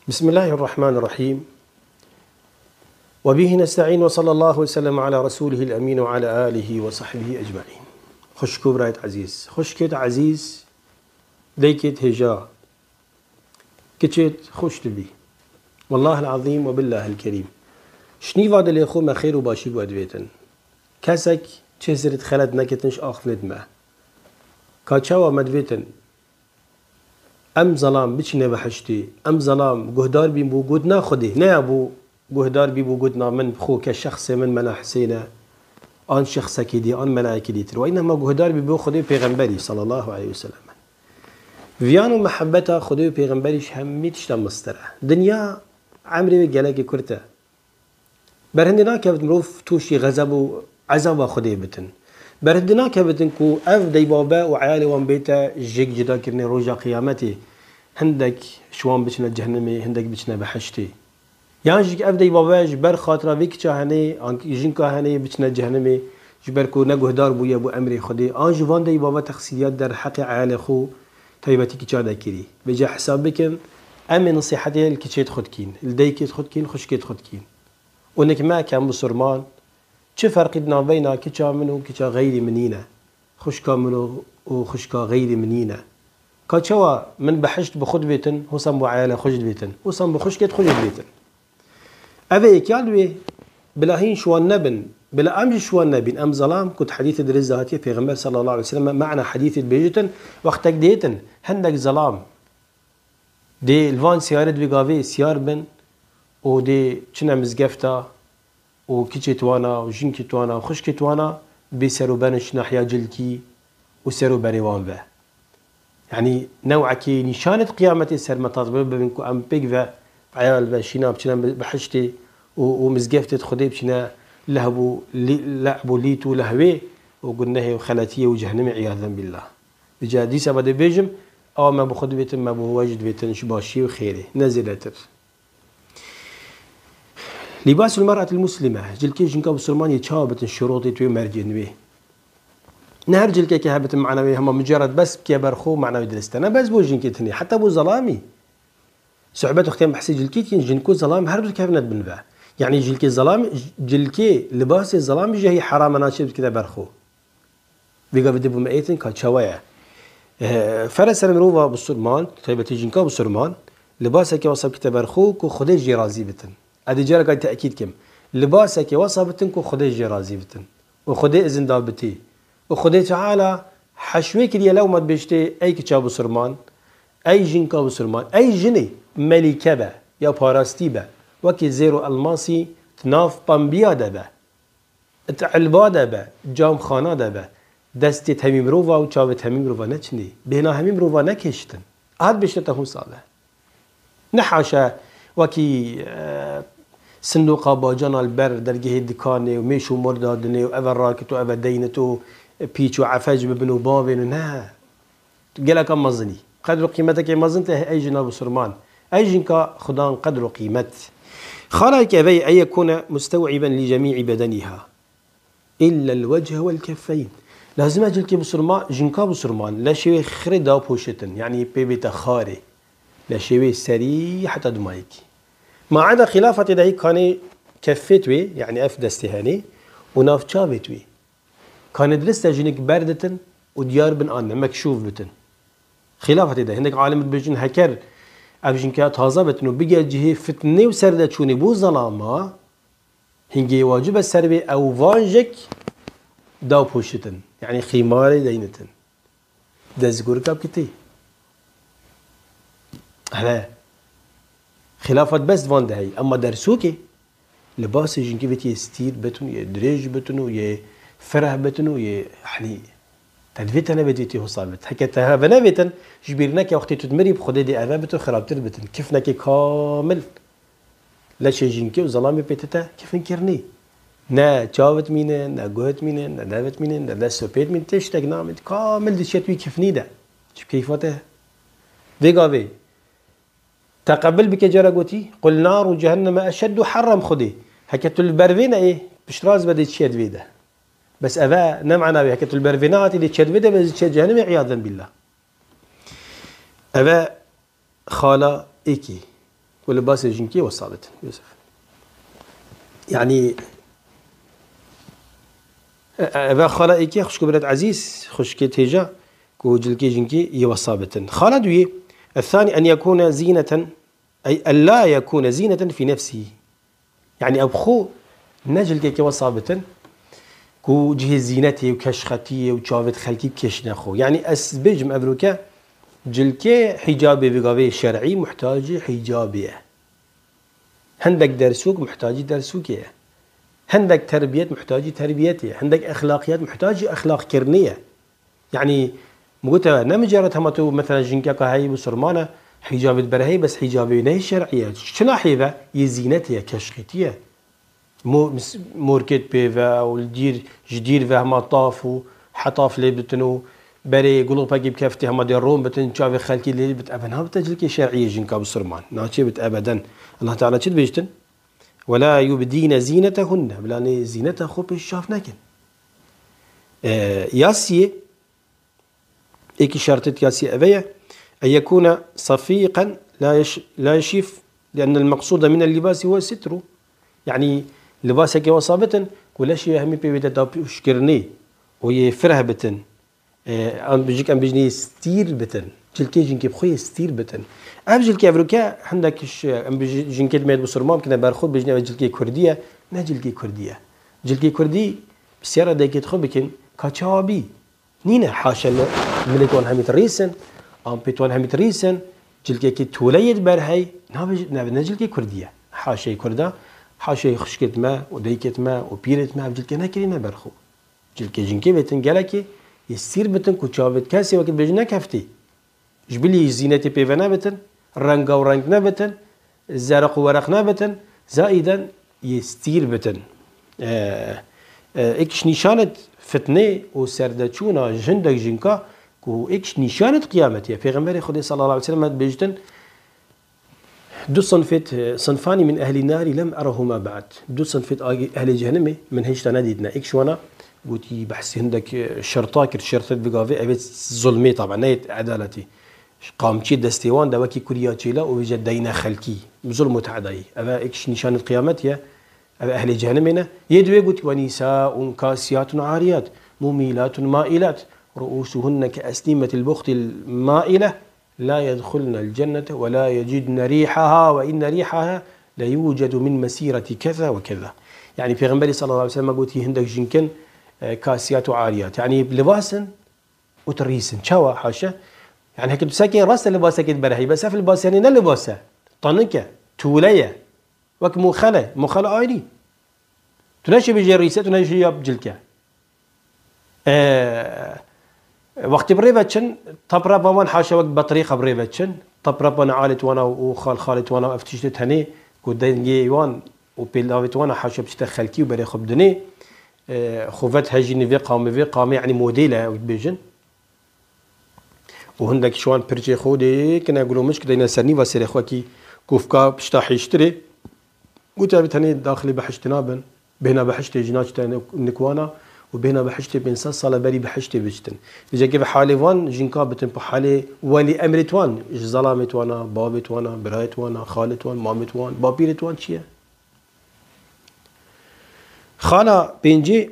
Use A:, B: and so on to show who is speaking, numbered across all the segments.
A: بسم الله الرحمن الرحيم وبه نستعين وصلى الله وسلم على رسوله الأمين وعلى آله وصحبه أجمعين. خشكو برايت عزيز خشكت عزيز ديكت هجا كتشت خشت بي والله العظيم وبالله الكريم شني فاد اللي خو ما خير وباشي بودويتن كسك تشزرت خلد نكتنش آخفند ما كاتشاوا مدويتن ام ظلام بچنه بحشتي ام ظلام جهدار بي بو جودنا خدي نه ابو جهدار بي بو جودنا من خو كشخص من منا حسينه ان شخص كدي ان ملائكه دي تر وانما جهدار بي بو خدي پیغمبري صلى الله عليه وسلم فيانو محبته خدي پیغمبريش هميتش تمستره دنيا عمري جلك كرته برهندنا كبت مروف توشي غضب وعذاب خدي بتن بردنا كبتن كو اف دي بابا وعيالي وان بيتا جيك جدا كرني روجا قيامتي هندك شوان بچنا جهنمي هندك بچنا بحشتي يعني جيك اف دي بابا جبر خاطره فيك چاهني انك جنكا هني بچنا جهنمي جبر كو نگهدار بو يبو امري خدي ان جوان دي بابا تخصيليات در حق عيالي خو تيبتي كي چادا كري بجا حساب بكن امن نصيحتي الكيتشيت خدكين الديكيت خدكين خشكيت خدكين وانك ما كان بسرمان چه فرقی بین کجا منو کجا غیر منینه خشکا منو و خشکا غیر منینه کجا من بحشت بخود بیتن حسن بعیال خشت بیتن حسن بخشکت خشت بیتن اوه کالوی بلاهین شوان نبن بلا امج شوان نبن ام ظلام كنت حديث درز ذاتي پیغمبر صلى الله عليه وسلم معنى حديث بيجتن وقتك ديتن هندك ظلام دي الوان سيارت بيغاوي سيار بن و دي چنا مزگفتا و كيتشي توانا و جنكي توانا و خشكي توانا بسرو بانش ناحية جلكي و سرو بانيوان به يعني نوعكي نشانة قيامتي سر مطاطبه ببنكو ام بيقفا عيال باشينا بشنا بحشتي و مزقفتي تخدي بشنا لهبو لعبو ليتو لهوي و قلناه وخلاتيه وجهنمي عياذا بالله بجا ديسا بدا بيجم او ما بخد بيتن ما بواجد بيتن شباشي وخيري نزلتر لباس المرأة المسلمة جلكي جنكا بسلمان يتشابت الشروط توي مرجنوي نهر جلكي كهبت معنوي هم مجرد بس كيبرخو معنوي درستنا بس بو جنكي تني حتى بو ظلامي صعبت اختيم بحسي جلكي كين جنكو ظلام هرب كيفنت بنفع يعني جلكي ظلام جلكي لباس الظلام جهي حرام ناشب كذا برخو بيقا بدبو مئتين كاتشاوية فرس المروفة بالسلمان طيبتي جنكا بالسلمان لباسك وصب كتاب برخو كو خدي جي رازي بتن ادي جارك تاكيد كم لباسك وصابتن كو خدي جي رازي بتن وخدي اذن دابتي وخدي تعالى حشويك دي لو ما بيشتي اي كتاب سرمان اي جنكا بسرمان اي جني ملكه با يا باراستي با وكي زيرو الماسي تناف بامبيا دبا تعلبا با جام خانه دبا دستي تميم روفا و چاو تميم روفا نچني بينا هميم روفا نكشتن هاد بيشته هم صالح نحاشا وكي صندوق باجان البر درجه الدكاني وميشو مردادني وأفر راكت وأفر دينتو بيتشو عفاج ببنو بابين نه قالك مزني قدر قيمتك مزنته أي جناب سرمان أي جنك خدان قدر قيمت خالك أبي أن يكون مستوعبا لجميع بدنها إلا الوجه والكفين لازم أجلك بسرمان جنكا بسرمان لا شيء خردا بوشتن يعني بيبت خاري لا شيء سريع حتى دمايكي ما عدا خلافة ده كان كفتوي يعني اف دستهاني وناف تشافتوي كان درست جنك بردتن وديار بن ان مكشوف بتن خلافة ده عندك عالم بجن هكر ابجن كات تازه بتن وبقى جهه فتنه وسرده تشوني بو ظلامه هنجي واجب السربي او فانجك داو بوشتن يعني خمار دينتن دزغور كابكتي هلا خلافة بس فان ده هي اما درسوكي لباس جنكي بتي ستير بتنو يه دريج بتنو يه فرح بتنو يه يعني تدفيت انا بديتي حسابت حكيتها بنا بيتن جبرناك يا اختي تدمري بخدي دي اذا بتو خرابتر بتن كيفناكي كامل لا شي جنكي وظلامي بيتتا كيف نكرني نا تشاوت مينه نا جوت مينه نا دافت مينه نا سوبيت مين تشتاق نامت كامل دي شتوي كيفني ده كيفاته ديغافي تقبل بك جرقوتي قل نار جهنم أشد حرم خدي حكيت البرفينة إيه بشراز بدي تشيد فيدا بس أذا نمعنا بها حكيت البرفينات اللي تشيد فيدا بدي تشيد جهنم عياذا بالله أذا خالة إيكي ولباس جنكي وصابت يوسف يعني أبا خالة إيكي خشكو برد عزيز خشكي تيجا كو جلكي جنكي يوصابة خالة دوي الثاني أن يكون زينة أي ألا يكون زينة في نفسه يعني أبخو نجل كي وصابة كو جهة زينتي وكشختي وشافت خلقي بكشنخو يعني أسبجم أبروكا جلكي حجابي بقاوي شرعي محتاج حجابي هندك درسوك محتاج درسوكي هندك تربية محتاج تربيتي هندك أخلاقيات محتاج أخلاق كرنية يعني مقولتها نمجرد همتو مثلا جنكا كهي بسرمانة حجاب البرهي بس حجابي نهي شرعية شنا حيبة يزينتي كشختية موركت بيفا والدير جدير فا هما طافو حطاف لي بتنو بري قلوبا جيب كفتي هما دي الروم بتن شافي خالكي اللي بتأبنها بتجلكي شرعية جنكا بسرمان ناتشي بتأبدا الله تعالى شد بيجتن ولا يبدين زينتهن بلاني زينتها خو بالشاف نكن ياسي إيكي شرطت ياسي أبيا أن يكون صفيقا لا يشيف لأن المقصود من اللباس هو ستره يعني لباسك وصابة كل شيء همي بيبدا تشكرني ويفرها بتن أم بيجيك أم بيجني ستير بتن جلكي جنكي بخوي ستير بتن أبجلكي أفروكا عندك أم بيجنكي دميت بصرمام كنا برخود بيجني جلكي كردية نجلكي كردية جلكي كردي بسيارة دايكي تخو بكن كاتشابي نينا حاشا ملكوان همي تريسن أم بيتوان همي تريسن جلكي كي توليد برهي نجلكي كردية حاشا كردا حاشا خشكت ما وديكت ما وبيرت ما بجلكي ناكرينا برخو جلكي جنكي بيتن جلكي يصير بتن كوتشافت كاسي وقت بيجنا كفتي جبلي زينتي بيفنا بتن رنقا ورنقنا بتن زرق ورقنا بتن زائدا يستير بتن اكش نشانة فتنة وسردتشونا جندك جنكا كو اكش نشانة قيامتي پیغمبر خدا صلى الله عليه وسلم بيجتن دو صنفان من أهل النار لم أرهما بعد دو صنفت أهل جهنم من هيش تناديدنا إكش وانا قلتي بحسي عندك شرطاك شرطت بقافي أبيت ظلمي طبعا نيت عدالتي قامتي دستيوان دواكي كورياتي لا وجد دينا خلكي بظلم متعدي أبا إكش نشان القيامت يا أبا أهل جهنمنا يدوي قلت ونساء كاسيات عاريات مميلات مائلات رؤوسهن كأسنمة البخت المائلة لا يدخلن الجنة ولا يجدن ريحها وإن ريحها لا يوجد من مسيرة كذا وكذا يعني في غنبري صلى الله عليه وسلم قلت هندك جنكن كاسيات وعاريات يعني لباسا وتريسن شوا حاشا يعني هيك تساكن راس لباسك برهي بس في اللباس يعني نلباسه طنكه توليه وك مخله عادي تنشي بجريسه تنشي بجلكه وقت بريفتشن طبرا بمان حاشا وقت بطريقه بريفتشن طبرا بنا عالت وانا وخالت وانا افتشت هني قدين جيوان وبيلاوت وانا حاشا بتشتخلكي وبري خبدني خوفت هجيني في قامي يعني موديله وتبيجن وهندك شوان برجي خودي كنا يقولوا مش كده ينسرني واسير اخوكي كوفكا بشتاح يشتري قلت هني داخلي بحشتنابن بهنا بحشتي جناج نكوانا وبهنا بحشتي بنسا صاله بري بحشتي بجتن اذا كيف حالي وان جنكا بتن بحالي ولي امرت وان ظلامت وانا بابت وانا برايت وانا خالت وان مامت وان بابيرت وان شيء خاله بينجي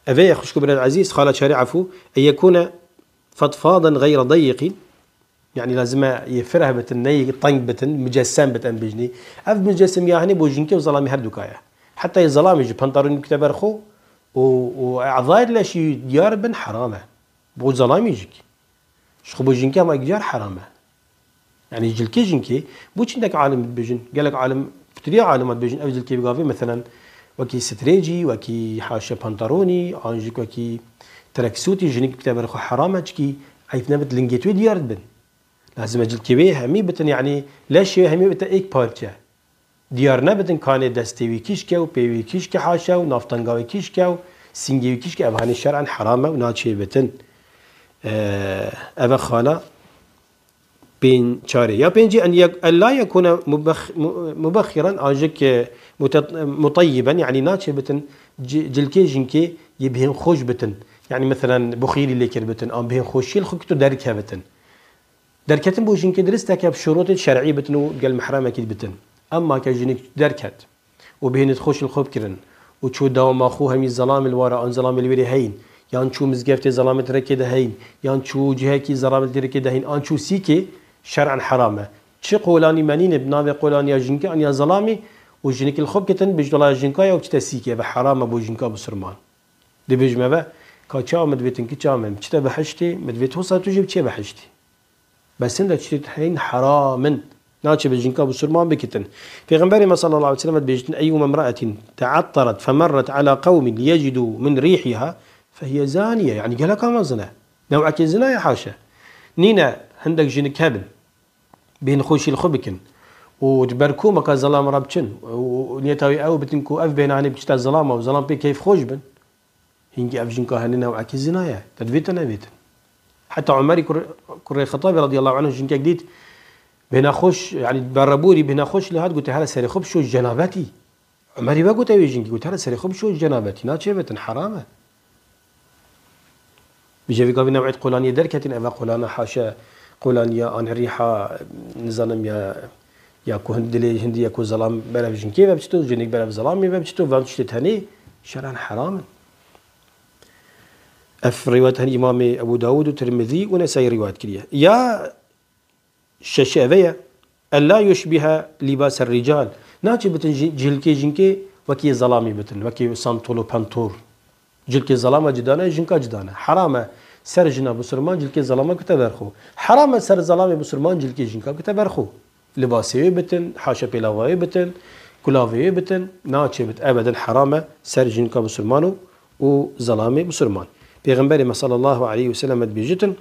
A: أبي خشكو بن العزيز خاله شارع عفو أن يكون فضفاضا غير ضيق يعني لازم يفرها بتن ني طنق بتن مجسم بتن بجني أف مجسم يعني بوجنكي وظلامي هردوكايا حتى الظلام يجي بنطرون كتبر خو وأعضاء لا شيء ديار بن حرامه بو ظلام يجيك شخو بوجنكي ما يجار حرامه يعني جلكي جنكي بوش عندك عالم بيجن قال لك عالم فتري عالم بيجن أفضل كي بقافي مثلا وكي ستريجي وكي حاشا بنطروني عنجيك وكي تركسوتي جنك كتاب رخو حرامة كي عيف نبت لنجيتوي ديار بن لازم أجل كبيه همي بتن يعني لا شيء همي بتن إيك بارتشا ديار نبتن كان دستوي كيشكا وبيوي كيشكا حاشا ونافتنقاوي كيشكا وسنجيوي كيشكا أبهاني الشرعا حرامة وناتشي بتن أبا خالا بين شاري يا بينجي أن لا يكون مبخرا عنجك مطيبا يعني ناتشي بتن جلكي جنكي يبهن خوش بتن يعني مثلا بخيلي اللي كربتن أم بهن خوشي الخكتو داركها بتن دركتن بو جنك درستك بشروط شرعية بتنو قال محرم أكيد بتن أما كجنك دركت وبهن تخش الخوب كرن وتشو دوام أخوها من الظلام الورا عن ظلام الوري هين يان شو مزقفت ظلام تركده هين يان شو جهكي ظلام تركده هين أن شو سيكي شرعا حرامه شي قولاني منين بناوي قولاني يا جنك أن يا ظلامي وجنك الخوب كتن بجدلا جنكا يا وتتسيكي بحرامه بو جنكا بسرمان دي بيجمع بقى كاتشا مدبيتن كتشامن كتا بحشتي مدبيت وصل تجيب كي بحشتي بس انت تشتي حين حراما ناتش بجنكا بسرمان بكتن في غنبري صلى الله عليه وسلم بيجتن أيما امرأة تعطرت فمرت على قوم ليجدوا من ريحها فهي زانية يعني قالها كما زنا نوعك زنا يا حاشا نينا عندك جنك هبل بين خوشي الخبكن وتبركو مكا ظلام رابتشن ونيتاوي او بتنكو اف بين عني بتشتا ظلامه وظلام بي كيف خوش بن هنجي اف جنكا هننا نوعك زنايا تدفيتنا بيتن حتى عمر كري الخطاب رضي الله عنه جنكا جديد بنا خوش يعني بربوري بنا خوش لهاد قلت هلا سري خب شو جنابتي عمري ما قلت جنكي قلت هلا سري خب شو جنابتي ناتشي بتن حرامه بيجي في قابلنا وعد قولانية دركة أبا قولانا حاشا قولانية أن الريحة نظام يا كو هندلي هندي يا كو ظلام بلا بجنكي بابتشتو جنك بلا بظلامي بابتشتو فامتشتو تهني شرعا حراما أف رواية هني إمام أبو داود والترمذي ونسائي رواية كلية يا ششافية ألا يشبه لباس الرجال ناتي بتن جلكي جنكي وكي ظلامي بتن وكي سانتولو بانتور جلكي ظلامة جدانا جنكا جدانا حرامة سر جنا بسرمان جلكي ظلامة كتبرخو حرامة سر ظلامة بسرمان جلكي جنكا كتبرخو لباسي بتن حاشا بيلاوي بتن كلافي بتن ناتشي بت أبدا حرامة سر جنكا بسرمانو وظلامة بسرمان بيغنبري صلى الله عليه وسلم بيجتن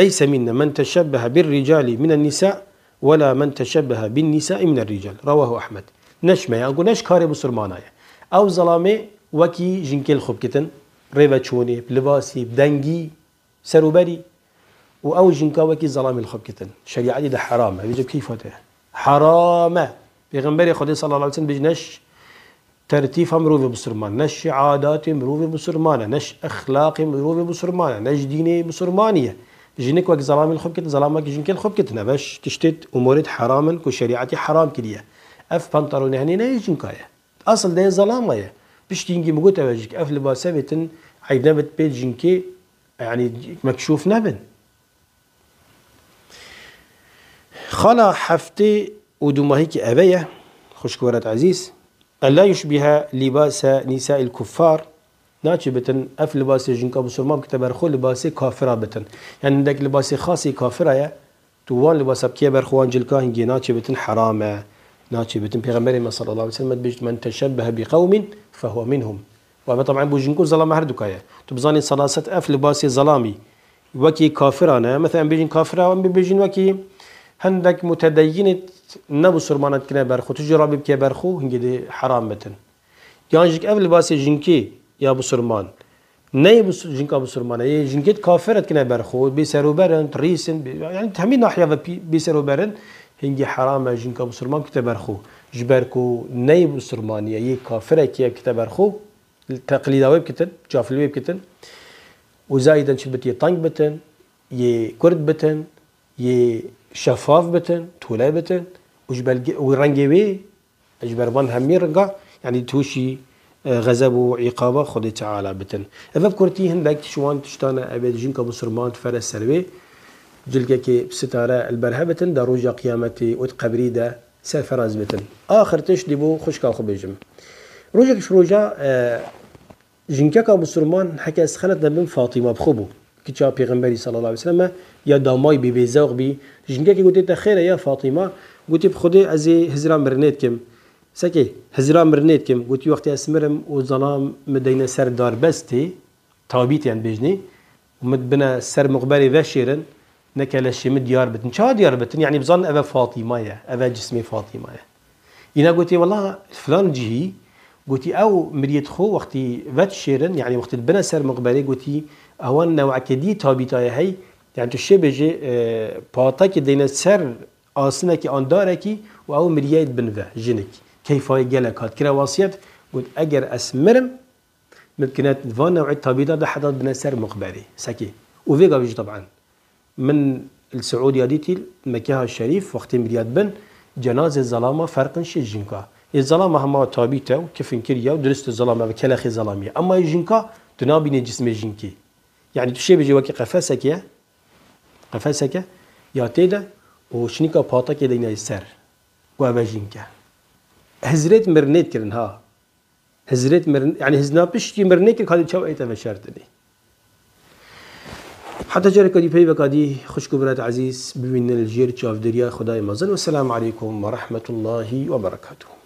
A: ليس منا من تشبه بالرجال من النساء ولا من تشبه بالنساء من الرجال رواه أحمد نشمة يعني نش كاري بسرمانايا أو ظلامة وكي جنكيل خب كتن ريبا تشوني بلباسي بدنجي سروبري وأو جنكا وكي ظلام الخب كتن شريعة ده حرامة بيجب كيف هذا حرامة بيغنبري خدي صلى الله عليه وسلم بيجنش ترتيب مروفي بسرمان نش عادات مروفي بسرمانة نش أخلاق مروفي بسرمانة نش ديني بسرمانية جنك وك ظلام الخب كتن ظلامك جنكيل خب كتن باش تشتت أمورت حراما كو شريعتي حرام كليه أف بنطلون هني ناي جنكايا أصل ده ظلامة بيش تيجي موجود أواجيك أف لباسه بتن عيد نبت بيت جنكي يعني مكشوف نبن خلا حفتي ودماهيك أبيه خشكورة عزيز ألا يشبه لباس نساء الكفار ناتش بتن أف لباس جنكا بسرمان كتبرخو لباس كافرة بتن يعني عندك لباس خاصي كافرة يا توان لباس بكي برخوان جلكا هنجي ناتش بتن حرامة ناتش بتن بيغمبري صلى الله عليه وسلم بيجت من تشبه بقوم فهو منهم وما طبعا بوجنكو ظلام هردوكايا تبزاني صلاصة أف لباس ظلامي وكي كافرانة مثلا بيجن كافرة وام بيجن وكي هندك متدينة نبو سرمانات كنا برخو تجرى بكي برخو هنجي حرام بتن يانجك أف لباس جنكي يا ابو سرمان ني جنكا ابو سرمان اي جنكيت كافرت كنا برخو بيسرو برن تريسن يعني تهمين ناحيه بيسرو برن هنجي حرام جنكا ابو سرمان كتبرخو جبركو ني ابو سرمان اي كافره كي كتبرخو التقليداوي بكتن جافلوي بكتن وزايدا شبتي طنق بتن ي كرد بتن ي شفاف بتن تولاي بتن وجبل ورنجوي اجبربان همي رنقا يعني توشي غزب وعقابة خدي تعالى بتن أفب كرتي هندك شوان تشتانا أبد جنكا بسرمان فرس سروي جلكا كي بستارة البرهبتن دا روجا قيامتي وتقبري دا سفراز بتن آخر تشدبو خشكا خبيجم روجا كش روجا جنكا بسرمان حكى سخنت نبن فاطمة بخبو كتشا بيغمبري صلى الله عليه وسلم يا داماي ببيزاغ بي جنكا كي قلت خير يا فاطمة قلت بخدي أزي هزران برنيت كم سكي هزران مرنيت كم قلت وقت اسمرم وظلام مدينة سر دار بستي تابيت يعني بيجني ومد بنا سر مقبري ذشيرن نكالش مد ديار بتن شا ديار بتن يعني بظن أبا فاطمة أبا جسمي فاطمة إنا قلت والله فلان جهي قلت أو مريت خو وقتي ذشيرن يعني وقت بنا سر مقبري قلت أهون نوع كدي تابيتاي هي يعني تشبه باطاك دينا سر آسنك أندارك وأو مريت بنفه جنك كيف يجلك هاد كرا وصيت قلت أجر أسمرم ممكنات فان نوع الطبيعة ده حدد بنسر مقبري سكي وفيجا بيجي طبعا من السعودية ديتي المكة الشريف وقت مرياد بن جنازة الظلامة فرق شي جنكا الظلامة هما تابيتا وكيف كريا ودرست الظلامة بكلاخي ظلامية أما الجنكا تنابين جسم الجنكي يعني تشي بيجي وكي قفاسك يا تيدا وشنيكا باتا كده ينا السر وابا جنكا هزريت مرنيت كرنها هزريت مرن يعني هزنا بشتي مرنيت كهذه تشاو ايتا بشرتني حتى جارك دي بيبا كادي خوشكو برات عزيز ببين الجير تشاف دريا خداي مازن والسلام عليكم ورحمة الله وبركاته.